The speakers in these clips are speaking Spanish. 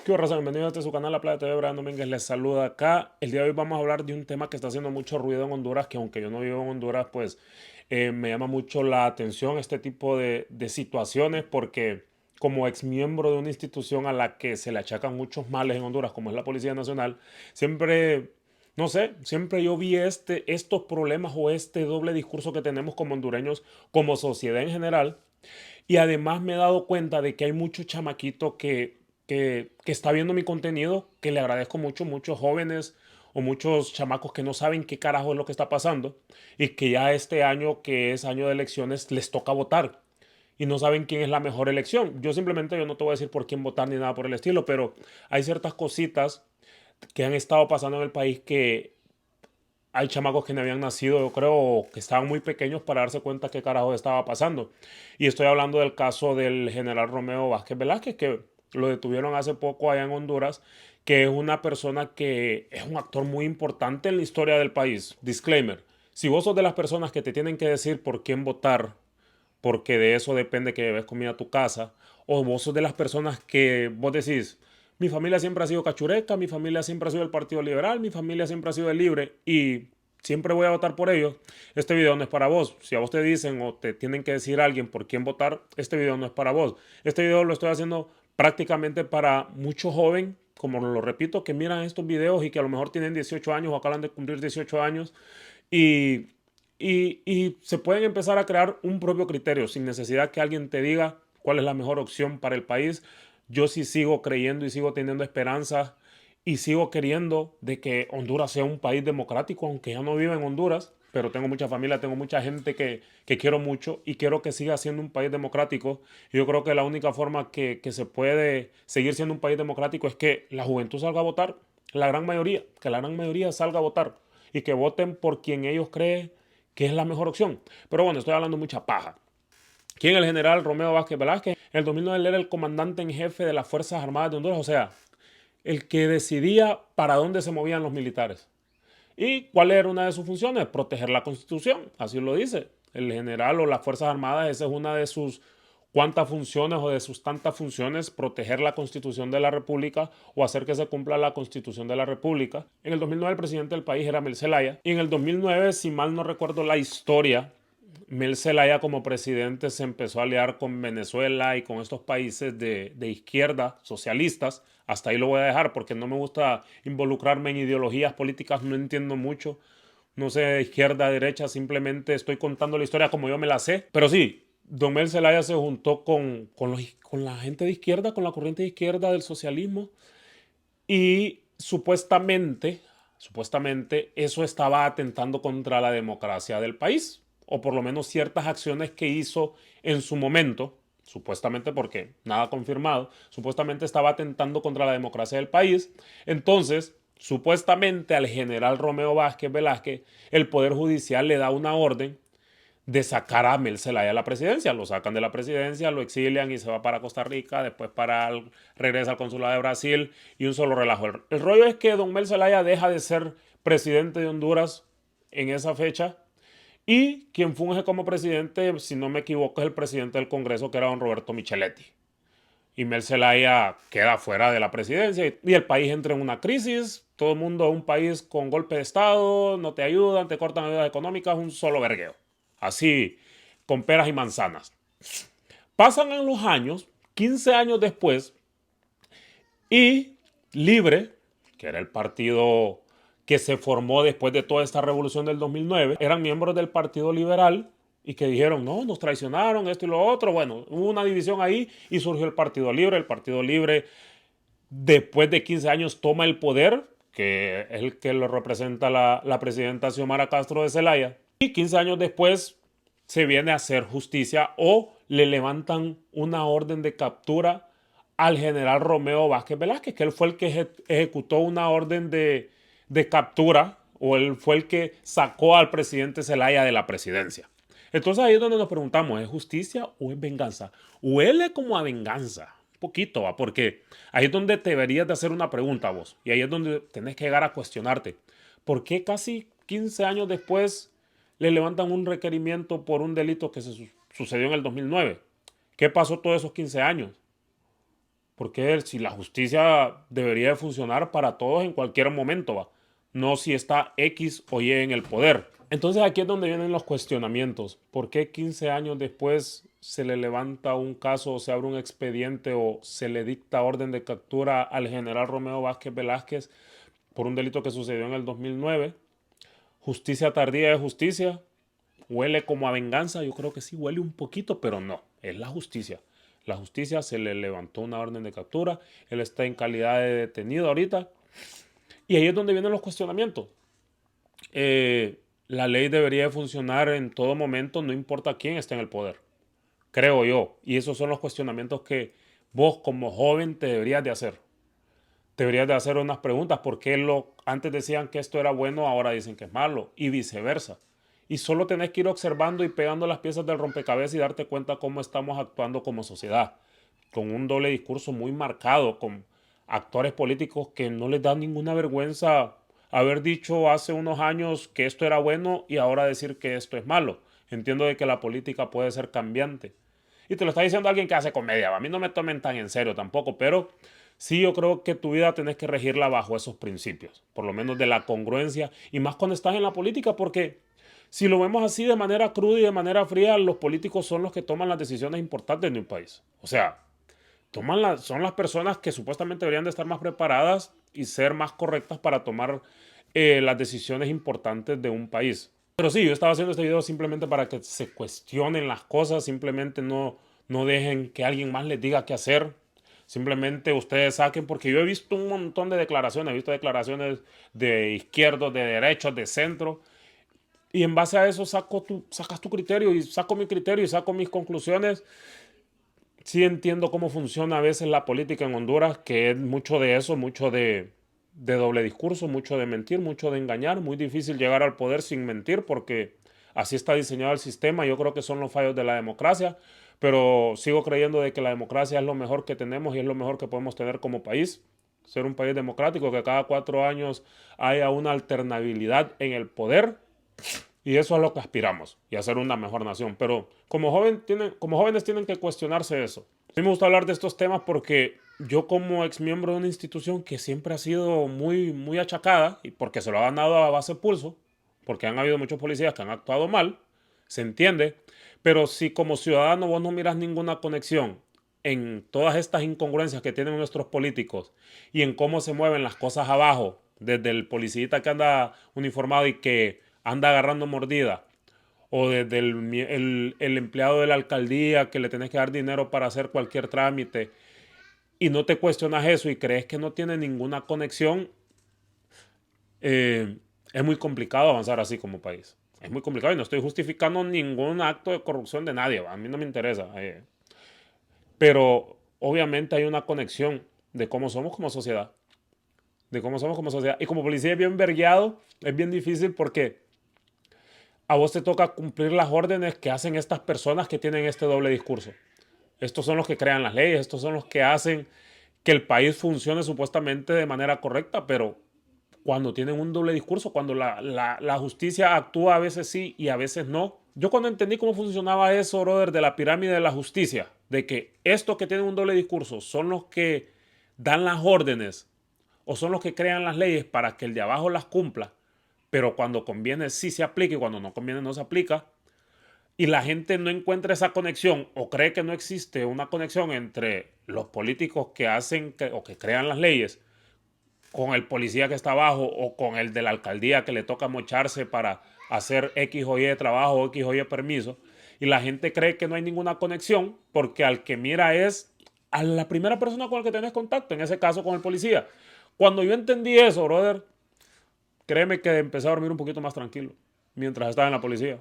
¿Qué raza? Bienvenidos a este su canal, La Playa TV. Brian Domínguez les saluda acá. El día de hoy vamos a hablar de un tema que está haciendo mucho ruido en Honduras, que aunque yo no vivo en Honduras, pues me llama mucho la atención este tipo de situaciones porque como ex miembro de una institución a la que se le achacan muchos males en Honduras, como es la Policía Nacional, siempre, no sé, siempre yo vi estos problemas o este doble discurso que tenemos como hondureños, como sociedad en general. Y además me he dado cuenta de que hay mucho chamaquito que está viendo mi contenido, que le agradezco mucho, muchos jóvenes o muchos chamacos que no saben qué carajo es lo que está pasando y que ya este año, que es año de elecciones, les toca votar y no saben quién es la mejor elección. Yo no te voy a decir por quién votar ni nada por el estilo, pero hay ciertas cositas que han estado pasando en el país que hay chamacos que no habían nacido, yo creo, que estaban muy pequeños para darse cuenta qué carajo estaba pasando. Y estoy hablando del caso del general Romeo Vázquez Velázquez, que lo detuvieron hace poco allá en Honduras, que es una persona que es un actor muy importante en la historia del país. Disclaimer, si vos sos de las personas que te tienen que decir por quién votar, porque de eso depende que lleves comida a tu casa, o vos sos de las personas que vos decís, mi familia siempre ha sido cachureca, mi familia siempre ha sido el Partido Liberal, mi familia siempre ha sido el Libre y siempre voy a votar por ellos. Este video no es para vos. Si a vos te dicen o te tienen que decir a alguien por quién votar, este video no es para vos. Este video lo estoy haciendo prácticamente para mucho joven, como lo repito, que miran estos videos y que a lo mejor tienen 18 años o acaban de cumplir 18 años y, y se pueden empezar a crear un propio criterio sin necesidad que alguien te diga cuál es la mejor opción para el país. Yo sí sigo creyendo y sigo teniendo esperanza y sigo queriendo de que Honduras sea un país democrático, aunque ya no vivo en Honduras, pero tengo mucha familia, tengo mucha gente que quiero mucho y quiero que siga siendo un país democrático. Y yo creo que la única forma que se puede seguir siendo un país democrático es que la juventud salga a votar, la gran mayoría, que la gran mayoría salga a votar y que voten por quien ellos creen que es la mejor opción. Pero bueno, estoy hablando mucha paja. ¿Quién es el general Romeo Vázquez Velázquez? En el 2009 él era el comandante en jefe de las Fuerzas Armadas de Honduras, o sea, el que decidía para dónde se movían los militares. ¿Y cuál era una de sus funciones? Proteger la Constitución, así lo dice. El general o las Fuerzas Armadas, esa es una de sus cuantas funciones o de sus tantas funciones, proteger la Constitución de la República o hacer que se cumpla la Constitución de la República. En el 2009 el presidente del país era Mel Zelaya y en el 2009, si mal no recuerdo la historia, Mel Zelaya como presidente se empezó a aliar con Venezuela y con estos países de izquierda, socialistas. Hasta ahí lo voy a dejar porque no me gusta involucrarme en ideologías políticas, no entiendo mucho. No sé, de izquierda, derecha, simplemente estoy contando la historia como yo me la sé. Pero sí, Don Mel Zelaya se juntó con la gente de izquierda, con la corriente de izquierda del socialismo y supuestamente eso estaba atentando contra la democracia del país, o por lo menos ciertas acciones que hizo en su momento, supuestamente porque nada confirmado, supuestamente estaba atentando contra la democracia del país. Entonces, supuestamente al general Romeo Vázquez Velázquez, el Poder Judicial le da una orden de sacar a Mel Zelaya a la presidencia. Lo sacan de la presidencia, lo exilian y se va para Costa Rica, después regresa al consulado de Brasil y un solo relajo. El rollo es que don Mel Zelaya deja de ser presidente de Honduras en esa fecha y quien funge como presidente, si no me equivoco, es el presidente del Congreso, que era don Roberto Micheletti. Y Mel Zelaya queda fuera de la presidencia y el país entra en una crisis. Todo el mundo es un país con golpe de Estado, no te ayudan, te cortan ayudas económicas, un solo vergueo. Así, con peras y manzanas. Pasan los años, 15 años después, y Libre, que era el partido que se formó después de toda esta revolución del 2009, eran miembros del Partido Liberal y que dijeron, no, nos traicionaron, esto y lo otro. Bueno, hubo una división ahí y surgió el Partido Libre. El Partido Libre, después de 15 años, toma el poder, que es el que lo representa la presidenta Xiomara Castro de Zelaya. Y 15 años después se viene a hacer justicia o le levantan una orden de captura al general Romeo Vázquez Velázquez, que él fue el que ejecutó una orden de captura o él fue el que sacó al presidente Zelaya de la presidencia. Entonces ahí es donde nos preguntamos, ¿es justicia o es venganza? Huele como a venganza, un poquito, ¿va? Porque ahí es donde te deberías de hacer una pregunta vos y ahí es donde tenés que llegar a cuestionarte. ¿Por qué casi 15 años después le levantan un requerimiento por un delito que sucedió en el 2009? ¿Qué pasó todos esos 15 años? Porque si la justicia debería de funcionar para todos en cualquier momento, va. No si está X o Y en el poder. Entonces aquí es donde vienen los cuestionamientos. ¿Por qué 15 años después se le levanta un caso o se abre un expediente o se le dicta orden de captura al general Romeo Vázquez Velázquez por un delito que sucedió en el 2009? Justicia tardía de justicia. ¿Huele como a venganza? Yo creo que sí, huele un poquito, pero no, es la justicia. La justicia se le levantó una orden de captura, él está en calidad de detenido ahorita, y ahí es donde vienen los cuestionamientos. La ley debería de funcionar en todo momento, no importa quién esté en el poder, creo yo, y esos son los cuestionamientos que vos como joven te deberías de hacer. Deberías de hacer unas preguntas, ¿por qué antes decían que esto era bueno, ahora dicen que es malo? Y viceversa. Y solo tenés que ir observando y pegando las piezas del rompecabezas y darte cuenta cómo estamos actuando como sociedad, con un doble discurso muy marcado, con actores políticos que no les da ninguna vergüenza haber dicho hace unos años que esto era bueno y ahora decir que esto es malo. Entiendo de que la política puede ser cambiante. Y te lo está diciendo alguien que hace comedia. A mí no me tomen tan en serio tampoco, pero sí yo creo que tu vida tenés que regirla bajo esos principios, por lo menos de la congruencia, y más cuando estás en la política, porque si lo vemos así de manera cruda y de manera fría, los políticos son los que toman las decisiones importantes de un país. O sea, son las personas que supuestamente deberían de estar más preparadas y ser más correctas para tomar las decisiones importantes de un país. Pero sí, yo estaba haciendo este video simplemente para que se cuestionen las cosas, simplemente no dejen que alguien más les diga qué hacer. Simplemente ustedes saquen, porque yo he visto un montón de declaraciones, he visto declaraciones de izquierdos, de derechos, de centro, y en base a eso sacas tu criterio y saco mi criterio y saco mis conclusiones. Sí entiendo cómo funciona a veces la política en Honduras, que es mucho de eso, mucho de doble discurso, mucho de mentir, mucho de engañar. Muy difícil llegar al poder sin mentir porque así está diseñado el sistema. Yo creo que son los fallos de la democracia, pero sigo creyendo de que la democracia es lo mejor que tenemos y es lo mejor que podemos tener como país. Ser un país democrático, que cada 4 años haya una alternabilidad en el poder, y eso es lo que aspiramos, y hacer una mejor nación. Pero como jóvenes tienen que cuestionarse eso. A mí me gusta hablar de estos temas porque yo como ex miembro de una institución que siempre ha sido muy achacada, y porque se lo ha ganado a base de pulso, porque han habido muchos policías que han actuado mal, se entiende, pero si como ciudadano vos no miras ninguna conexión en todas estas incongruencias que tienen nuestros políticos y en cómo se mueven las cosas abajo, desde el policista que anda uniformado y que anda agarrando mordida, o desde el empleado de la alcaldía que le tenés que dar dinero para hacer cualquier trámite y no te cuestionas eso y crees que no tiene ninguna conexión, es muy complicado avanzar así como país. Es muy complicado y no estoy justificando ningún acto de corrupción de nadie, a mí no me interesa. Pero obviamente hay una conexión de cómo somos como sociedad. De cómo somos como sociedad. Y como policía es bien vergueado, es bien difícil porque a vos te toca cumplir las órdenes que hacen estas personas que tienen este doble discurso. Estos son los que crean las leyes, estos son los que hacen que el país funcione supuestamente de manera correcta, pero cuando tienen un doble discurso, cuando la justicia actúa a veces sí y a veces no. Yo cuando entendí cómo funcionaba eso, brother, de la pirámide de la justicia, de que estos que tienen un doble discurso son los que dan las órdenes o son los que crean las leyes para que el de abajo las cumpla, pero cuando conviene sí se aplica y cuando no conviene no se aplica, y la gente no encuentra esa conexión o cree que no existe una conexión entre los políticos que hacen o que crean las leyes con el policía que está abajo o con el de la alcaldía que le toca mocharse para hacer X o Y de trabajo o X o Y de permiso, y la gente cree que no hay ninguna conexión porque al que mira es a la primera persona con la que tenés contacto, en ese caso con el policía. Cuando yo entendí eso, brother, créeme que empecé a dormir un poquito más tranquilo mientras estaba en la policía.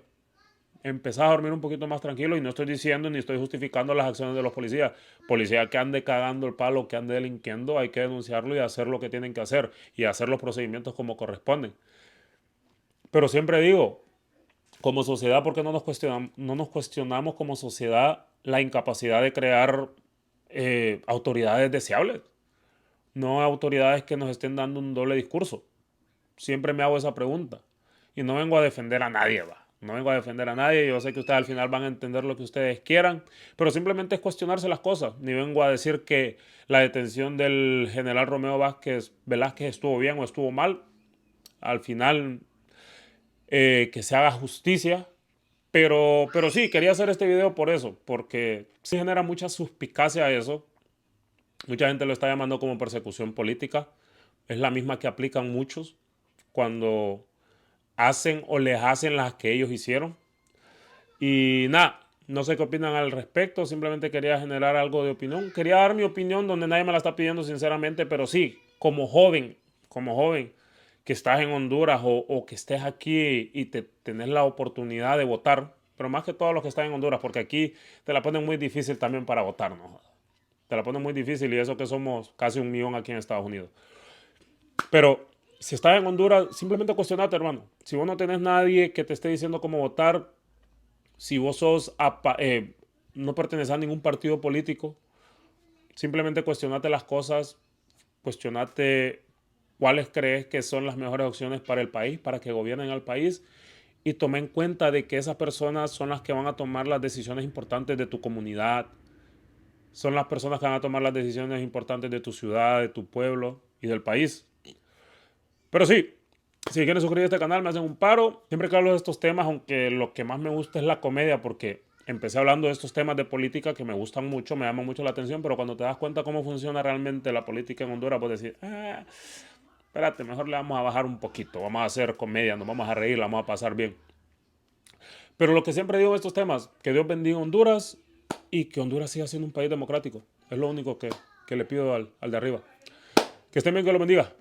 Empecé a dormir un poquito más tranquilo y no estoy diciendo ni estoy justificando las acciones de los policías. Policía que ande cagando el palo, que ande delinquiendo, hay que denunciarlo y hacer lo que tienen que hacer y hacer los procedimientos como corresponden. Pero siempre digo, como sociedad, ¿por qué no nos cuestionamos como sociedad la incapacidad de crear autoridades deseables? No autoridades que nos estén dando un doble discurso. Siempre me hago esa pregunta. Y no vengo a defender a nadie, va. No vengo a defender a nadie, yo sé que ustedes al final van a entender lo que ustedes quieran, pero simplemente es cuestionarse las cosas. Ni vengo a decir que la detención del general Romeo Velázquez estuvo bien o estuvo mal. Al final, que se haga justicia. Pero sí, quería hacer este video por eso, porque sí genera mucha suspicacia eso. Mucha gente lo está llamando como persecución política. Es la misma que aplican muchos cuando hacen o les hacen las que ellos hicieron. Y nada, no sé qué opinan al respecto. Simplemente quería generar algo de opinión. Quería dar mi opinión donde nadie me la está pidiendo sinceramente, pero sí, como joven que estás en Honduras o que estés aquí y tenés la oportunidad de votar, pero más que todos los que están en Honduras, porque aquí te la ponen muy difícil también para votar, ¿no? Te la ponen muy difícil y eso que somos casi 1 millón aquí en Estados Unidos. Pero si estás en Honduras, simplemente cuestionate, hermano. Si vos no tenés nadie que te esté diciendo cómo votar, si vos no perteneces a ningún partido político, simplemente cuestionate las cosas, cuestionate cuáles crees que son las mejores opciones para el país, para que gobiernen al país y tome en cuenta de que esas personas son las que van a tomar las decisiones importantes de tu comunidad, son las personas que van a tomar las decisiones importantes de tu ciudad, de tu pueblo y del país. Pero sí, si quieren suscribir a este canal, me hacen un paro. Siempre que hablo de estos temas, aunque lo que más me gusta es la comedia, porque empecé hablando de estos temas de política que me gustan mucho, me llaman mucho la atención, pero cuando te das cuenta cómo funciona realmente la política en Honduras, puedes decir, espérate, mejor le vamos a bajar un poquito, vamos a hacer comedia, nos vamos a reír, la vamos a pasar bien. Pero lo que siempre digo en estos temas, que Dios bendiga Honduras y que Honduras siga siendo un país democrático. Es lo único que le pido al de arriba. Que estén bien, que lo bendiga.